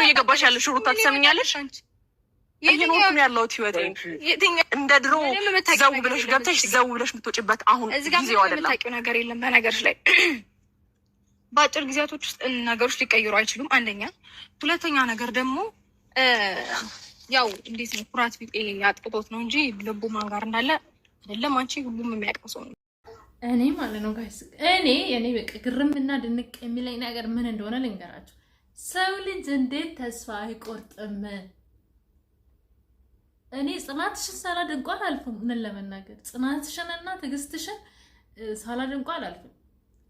እየገባሽ ያለሽ ሩታ ትሰምኛለሽ? እየኖርኩ ነው ያለሁት ህይወቴ እንደ ድሮ ዘው ብለሽ ገብተሽ ዘው ብለሽ የምትወጪበት አሁን ጊዜው አይደለም። የምታውቂው ነገር የለም በነገርሽ ላይ በአጭር ጊዜያቶች ውስጥ ነገሮች ሊቀይሩ አይችሉም። አንደኛ፣ ሁለተኛ ነገር ደግሞ ያው እንዴት ነው ኩራት ቢጤ ያጥቅቶት ነው እንጂ ልቡ ማን ጋር እንዳለ አይደለም። አንቺ ሁሉም የሚያውቀው ሰው ነው። እኔ ማለት ነው ጋይስ፣ እኔ በቃ ግርምና ድንቅ የሚለኝ ነገር ምን እንደሆነ ልንገራችሁ። ሰው ልጅ እንዴት ተስፋ አይቆርጥም? እኔ ጽናትሽን ሳላደንቅ አላልፍም። ምን ለመናገር ጽናትሽንና ትዕግስትሽን ሳላደንቅ አላልፍም።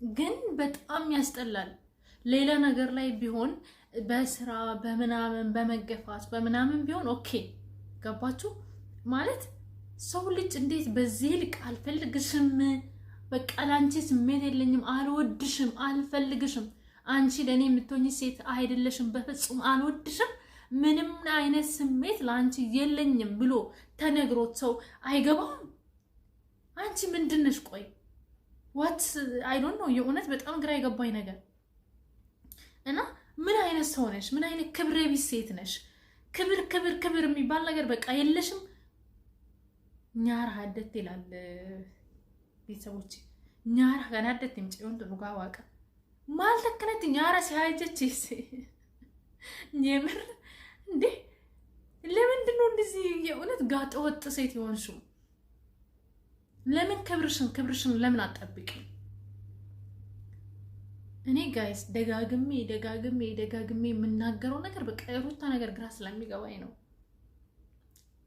ግን በጣም ያስጠላል። ሌላ ነገር ላይ ቢሆን በስራ በምናምን በመገፋት በምናምን ቢሆን ኦኬ፣ ገባችሁ ማለት ሰው ልጅ እንዴት በዚህ ልክ አልፈልግሽም፣ በቃ ላንቺ ስሜት የለኝም፣ አልወድሽም፣ አልፈልግሽም፣ አንቺ ለኔ የምትሆኚ ሴት አይደለሽም፣ በፍጹም አልወድሽም፣ ምንም አይነት ስሜት ላንቺ የለኝም ብሎ ተነግሮት ሰው አይገባም። አንቺ ምንድነሽ? ቆይ ዋት አይ ዶንት ኖ። የእውነት በጣም ግራ የገባኝ ነገር እና ምን አይነት ሰው ነሽ? ምን አይነት ክብረ ቢስ ሴት ነሽ? ክብር ክብር ክብር የሚባል ነገር በቃ የለሽም። ኛራ ሀደት ይላል ቤተሰቦች። ኛራ ጋናደት ይምጪውን ጥሩጋ ዋቀ ማልተከነት ኛራ ሲያጀች የምር እንዴ! ለምንድን ነው እንደዚህ የእውነት ጋጠ ወጥ ሴት ይሆንሽው? ለምን ክብርሽን ለምን አጠብቂ? እኔ ጋይስ ደጋግሜ የምናገረው ነገር በቃ የሩታ ነገር ግራ ስለሚገባኝ ነው።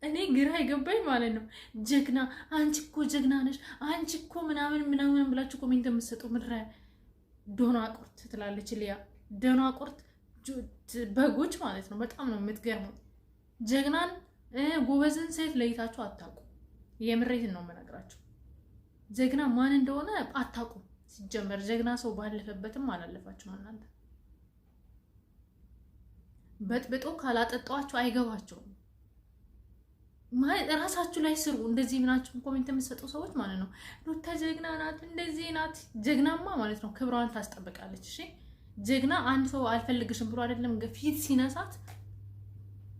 እኔ ግራ ይገባኝ ማለት ነው። ጀግና አንቺ እኮ ጀግና ነሽ፣ አንቺ እኮ ምናምን ብላችሁ ኮሜንት የምትሰጡ ምድረ ዶናቁርት ትላለች ሊያ። ዶናቁርት በጎች ማለት ነው። በጣም ነው የምትገርመው። ጀግናን ጎበዝን ሴት ለይታችሁ አታውቁ። የምሬትን ነው የምነግራችሁ። ጀግና ማን እንደሆነ አታውቁም። ሲጀመር ጀግና ሰው ባለፈበትም አላለፋችሁም። እናንተ በጥብጦ ካላጠጣዋችሁ አይገባቸውም። ራሳችሁ ላይ ስሩ። እንደዚህ ምናችሁ ኮሜንት የምትሰጡ ሰዎች ማለት ነው ሩታ ጀግና ናት፣ እንደዚህ ናት። ጀግናማ ማለት ነው ክብሯን ታስጠብቃለች። እሺ ጀግና አንድ ሰው አልፈልግሽም ብሎ አይደለም ፊት ሲነሳት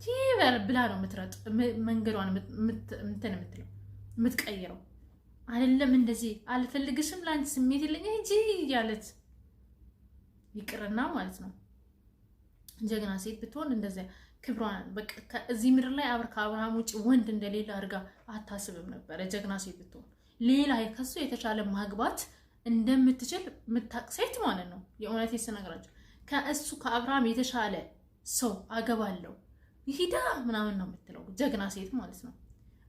ቲቨር ብላ ነው የምትረጥ መንገዷን የምትቀይረው አይደለም። እንደዚህ አልፈልግሽም ላንቺ ስሜት የለኝ እንጂ ያለት ይቅርና ማለት ነው። ጀግና ሴት ብትሆን እንደዚህ ክብሯን በቃ እዚህ ምድር ላይ ከአብርሃም ውጭ ወንድ እንደሌለ አድርጋ አታስብም ነበር። ጀግና ሴት ብትሆን ሌላ ከሱ የተሻለ ማግባት እንደምትችል የምታውቅ ሴት ማለት ነው። የእውነት ስነግራችሁ ከእሱ ከአብርሃም የተሻለ ሰው አገባለሁ ይሄዳ ምናምን ነው የምትለው ጀግና ሴት ማለት ነው።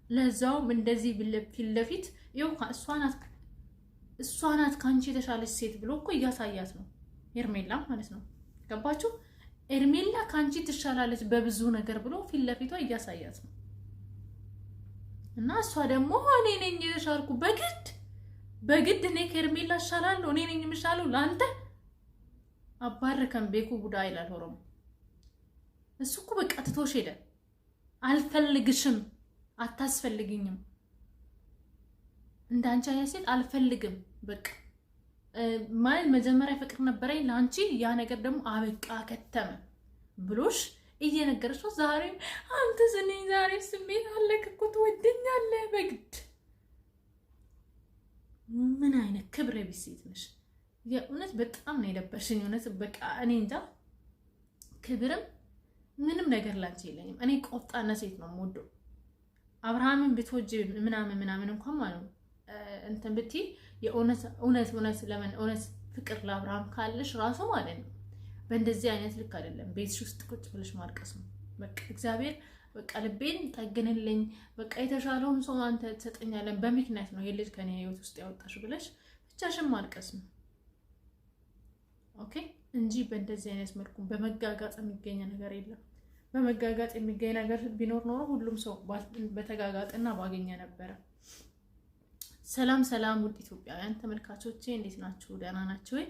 ለዛውም እንደዚህ ፊት ለፊት ይኸው እሷ ናት ከአንቺ የተሻለች ሴት ብሎ እኮ እያሳያት ነው ሄርሜላ ማለት ነው። ገባችሁ? ሄርሜላ ከአንቺ ትሻላለች በብዙ ነገር ብሎ ፊት ለፊቷ እያሳያት ነው። እና እሷ ደግሞ እኔ ነኝ የተሻልኩ በግድ እኔ ከሄርሜላ እሻላለሁ፣ እኔ ነኝ የምሻለው ለአንተ አባረከም ቤኩ ቡዳ ይላል ኦሮሞ። እሱ እኮ በቃ ትቶሽ ሄደ። አልፈልግሽም፣ አታስፈልግኝም፣ እንዳንቺ አይነት ሴት አልፈልግም በቃ ማለት መጀመሪያ ፍቅር ነበረኝ ለአንቺ፣ ያ ነገር ደግሞ አበቃ ከተመ ብሎሽ እየነገረሽ ነው። ዛሬ አንተ ዝኔ ዛሬ ስሜት አለክ እኮ ትወደኛለህ በግድ። ምን አይነት ክብረ ቢስ ሴት ነሽ? የእውነት በጣም ነው የደበርሽኝ። እውነት በቃ እኔ እንጃ ክብርም ምንም ነገር ላንቺ የለኝም። እኔ ቆፍጣና ሴት ነው የምወደው። አብርሃምን ብትወጂ ምናምን እንኳን ማለት ነው እንትን ብትይ የእውነት ለምን እውነት ፍቅር ለአብርሃም ካለሽ ራሱ ማለት ነው በእንደዚህ አይነት ልክ አይደለም ቤትሽ ውስጥ ቁጭ ብለሽ ማልቀስ ነው። በቃ እግዚአብሔር በቃ ልቤን ጠግንልኝ፣ በቃ የተሻለውን ሰው አንተ ትሰጠኛለህ፣ በምክንያት ነው የልጅ ከኔ ህይወት ውስጥ ያወጣሽ ብለሽ ብቻሽን ማልቀስ ነው ኦኬ፣ እንጂ በእንደዚህ አይነት መልኩ በመጋጋጥ የሚገኝ ነገር የለም። በመጋጋጥ የሚገኝ ነገር ቢኖር ኖሮ ሁሉም ሰው በተጋጋጠና ባገኘ ነበረ። ሰላም ውድ ኢትዮጵያውያን ተመልካቾቼ እንዴት ናችሁ? ደህና ናችሁ ወይ?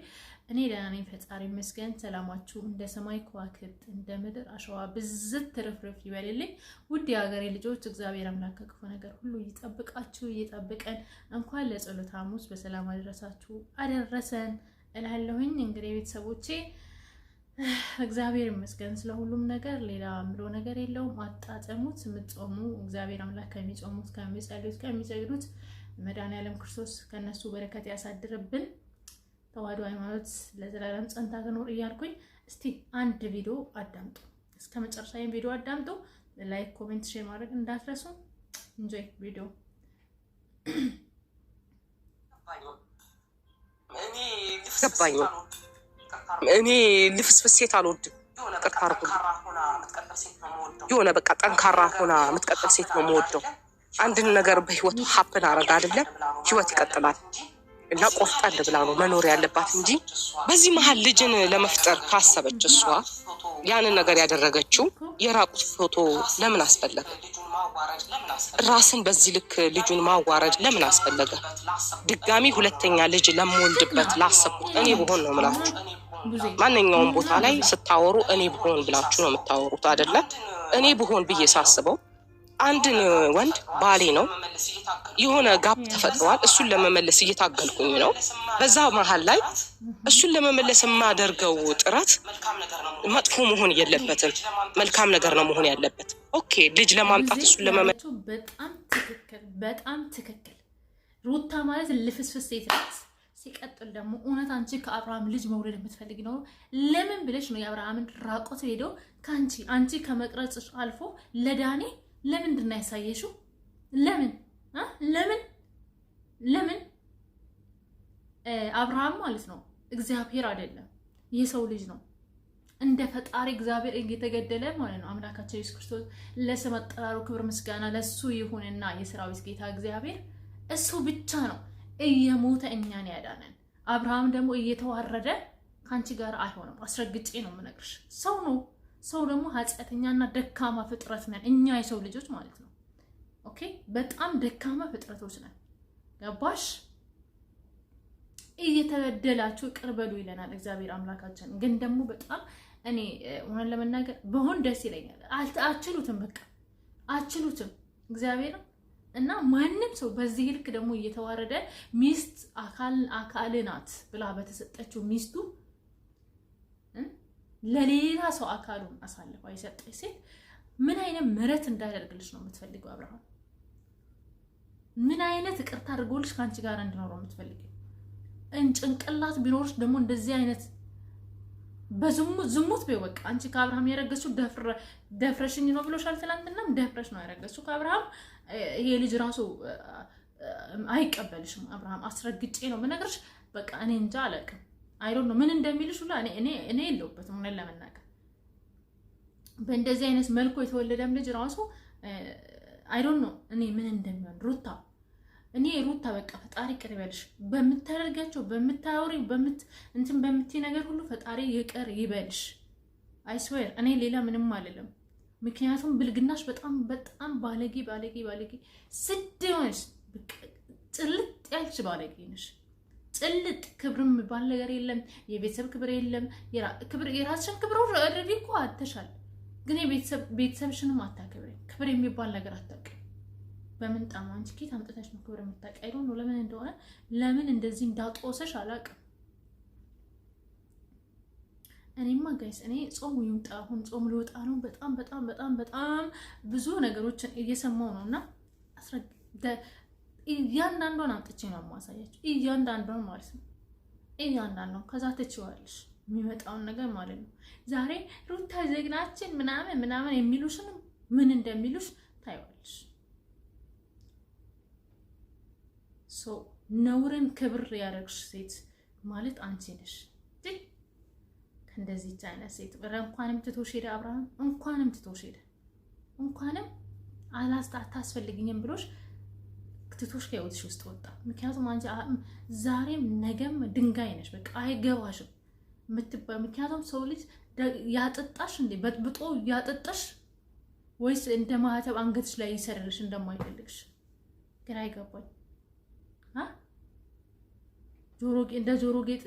እኔ ደህና ነኝ፣ ፈጣሪ ይመስገን። ሰላማችሁ እንደ ሰማይ ከዋክብት እንደ ምድር አሸዋ ብዝት ትርፍርፍ ይበልልኝ። ውድ የሀገሬ ልጆች እግዚአብሔር አምላክ ከክፉ ነገር ሁሉ ይጠብቃችሁ ይጠብቀን። እንኳን ለጸሎተ ሐሙስ በሰላም አደረሳችሁ አደረሰን እላለሁኝ። እንግዲህ ቤተሰቦቼ እግዚአብሔር ይመስገን ስለሁሉም ነገር። ሌላ ምሎ ነገር የለውም። አጣጠሙት የምትጾሙ እግዚአብሔር አምላክ ከሚጾሙት ከሚጸልዩት መድኃኒዓለም ክርስቶስ ከነሱ በረከት ያሳድርብን። ተዋህዶ ሃይማኖት ለዘላለም ጸንታ ትኖር እያልኩኝ እስቲ አንድ ቪዲዮ አዳምጡ። እስከ መጨረሻ ይሄን ቪዲዮ አዳምጡ። ላይክ፣ ኮሜንት፣ ሼር ማድረግ እንዳትረሱ። ኢንጆይ ቪዲዮ። እኔ ልፍስፍስ ሴት አልወድም። የሆነ በቃ ጠንካራ ሆና የምትቀጥል ሴት ነው የምወደው። አንድን ነገር በህይወት ሀፕን አረጋ አይደለም ህይወት ይቀጥላል እና ቆፍጠን ብላ ነው መኖር ያለባት እንጂ በዚህ መሀል ልጅን ለመፍጠር ካሰበች እሷ ያንን ነገር ያደረገችው የራቁት ፎቶ ለምን አስፈለገ? ራስን በዚህ ልክ ልጁን ማዋረድ ለምን አስፈለገ? ድጋሚ ሁለተኛ ልጅ ለምወልድበት ላሰብኩት እኔ ብሆን ነው የምላችሁ። ማንኛውም ቦታ ላይ ስታወሩ እኔ ብሆን ብላችሁ ነው የምታወሩት አይደለ? እኔ ብሆን ብዬ ሳስበው አንድን ወንድ ባሌ ነው፣ የሆነ ጋፕ ተፈጥሯል። እሱን ለመመለስ እየታገልኩኝ ነው። በዛ መሀል ላይ እሱን ለመመለስ የማደርገው ጥረት መጥፎ መሆን የለበትም፣ መልካም ነገር ነው መሆን ያለበት። ኦኬ ልጅ ለማምጣት እሱን ለመመለስ በጣም ትክክል። ሩታ ማለት ልፍስፍስ ሴት ናት። ሲቀጥል ደግሞ እውነት አንቺ ከአብርሃም ልጅ መውለድ የምትፈልግ ነው ለምን ብለሽ ነው የአብርሃምን ራቆት ሄዶ አንቺ ከመቅረጽሽ አልፎ ለዳኔ ለምንድን ነው ያሳየሽው? ለምን አብርሃም ማለት ነው እግዚአብሔር አይደለም የሰው ልጅ ነው። እንደ ፈጣሪ እግዚአብሔር እየተገደለ ማለት ነው። አምላካችን ኢየሱስ ክርስቶስ ለስም አጠራሩ ክብር ምስጋና ለሱ ይሁንና የሰራዊት ጌታ እግዚአብሔር እሱ ብቻ ነው እየሞተ እኛን ያዳነን። አብርሃም ደግሞ እየተዋረደ ካንቺ ጋር አይሆንም። አስረግጬ ነው የምነግርሽ። ሰው ነው። ሰው ደግሞ ኃጢአተኛና ደካማ ፍጥረት ነን እኛ የሰው ልጆች ማለት ነው። ኦኬ በጣም ደካማ ፍጥረቶች ነን። ገባሽ? እየተበደላችሁ ይቅር በሉ ይለናል እግዚአብሔር አምላካችን። ግን ደግሞ በጣም እኔ ሆነን ለመናገር በሆን ደስ ይለኛል። አችሉትም፣ በቃ አችሉትም እግዚአብሔር እና ማንም ሰው በዚህ ልክ ደግሞ እየተዋረደ ሚስት አካል ናት ብላ በተሰጠችው ሚስቱ ለሌላ ሰው አካሉን አሳልፋ የሰጠች ሴት ምን አይነት ምሕረት እንዳያደርግልሽ ነው የምትፈልገው? አብርሃም ምን አይነት ይቅርታ አድርጎልሽ ከአንቺ ጋር እንድኖረው የምትፈልጊው? ጭንቅላት ቢኖርሽ ደግሞ እንደዚህ አይነት በዝሙት ቢው በቃ አንቺ ከአብርሃም ያረገዝሽው ደፍረሽኝ ነው ብሎሻል። ትላንትናም ደፍረሽ ነው ያረገዝሽው ከአብርሃም። ይሄ ልጅ ራሱ አይቀበልሽም አብርሃም። አስረግጬ ነው የምነግርሽ። በቃ እኔ እንጃ አላውቅም። አይዶን ነው ምን እንደሚልሽ ሁላ እኔ የለውበትም። ምን ለመናገር በእንደዚህ አይነት መልኩ የተወለደም ልጅ ራሱ አይዶን ነው እኔ ምን እንደሚሆን ሩታ በቃ ፈጣሪ ይቅር ይበልሽ። በምታደርጋቸው በምታወሪ እንትን በምትይ ነገር ሁሉ ፈጣሪ ይቅር ይበልሽ። አይስዌር እኔ ሌላ ምንም አልልም። ምክንያቱም ብልግናሽ በጣም ባለጌ ስድ ሆነሽ ጭልጥ ያልሽ ባለጌ ነሽ። ጭልጥ ክብርም የሚባል ነገር የለም። የቤተሰብ ክብር የለም። የራስሽን ክብር ኦልሬዲ እኮ አተሻል። ግን ቤተሰብሽንም አታክብሪ። ክብር የሚባል ነገር አታውቂም። በምን ጣም አንቺ ኬት አምጥተሽ ነው ክብር የምታውቂው? ነው ለምን እንደሆነ ለምን እንደዚህ እንዳጦሰሽ አላውቅም። እኔማ ጋይስ እኔ ጾሙ ይምጣ። አሁን ጾም ሊወጣ ነው። በጣም ብዙ ነገሮችን እየሰማው ነውና እያንዳንዷን አምጥቼ ነው የማሳያችሁ። እያንዳንዷን ማለት ነው። እያንዳንዷን ከዛ ትችዋለሽ የሚመጣውን ነገር ማለት ነው። ዛሬ ሩታ ጀግናችን ምናምን የሚሉሽን ምን እንደሚሉሽ ታይዋለሽ። ነውርን ክብር ያደረግሽ ሴት ማለት አንቺ ነሽ። ከእንደዚህ አይነት ሴት እንኳንም ትቶሽ ሄደ አብርሃም፣ እንኳንም ትቶሽ ሄደ፣ እንኳንም አታስፈልግኝም ብሎሽ ትቶሽ ከህይወትሽ ውስጥ ወጣ። ምክንያቱም አንቺ ዛሬም ነገም ድንጋይ ነሽ። በቃ አይገባሽም የምትባይ። ምክንያቱም ሰው ልጅ ያጠጣሽ እንዴ በጥብጦ ያጠጣሽ ወይስ እንደ ማህተብ አንገትሽ ላይ ይሰርልሽ እንደማይፈልግሽ ግን አይገባኝ። ጆሮ ጌጥ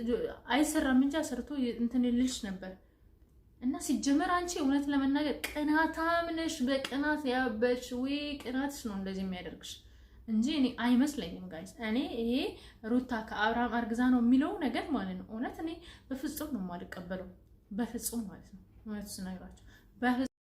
አይሰራም እንጂ አሰርቶ እንትን ልልሽ ነበር። እና ሲጀመር አንቺ እውነት ለመናገር ቅናታም ነሽ። በቅናት ያበሽ ወይ ቅናትሽ ነው እንደዚህ የሚያደርግሽ እንጂ እኔ አይመስለኝም ጋይስ። እኔ ይሄ ሩታ ከአብርሃም አርግዛ ነው የሚለው ነገር ማለት ነው እውነት እኔ በፍጹም ነው የማልቀበለው። በፍጹም ማለት ነው። እውነቱ ስነግራቸው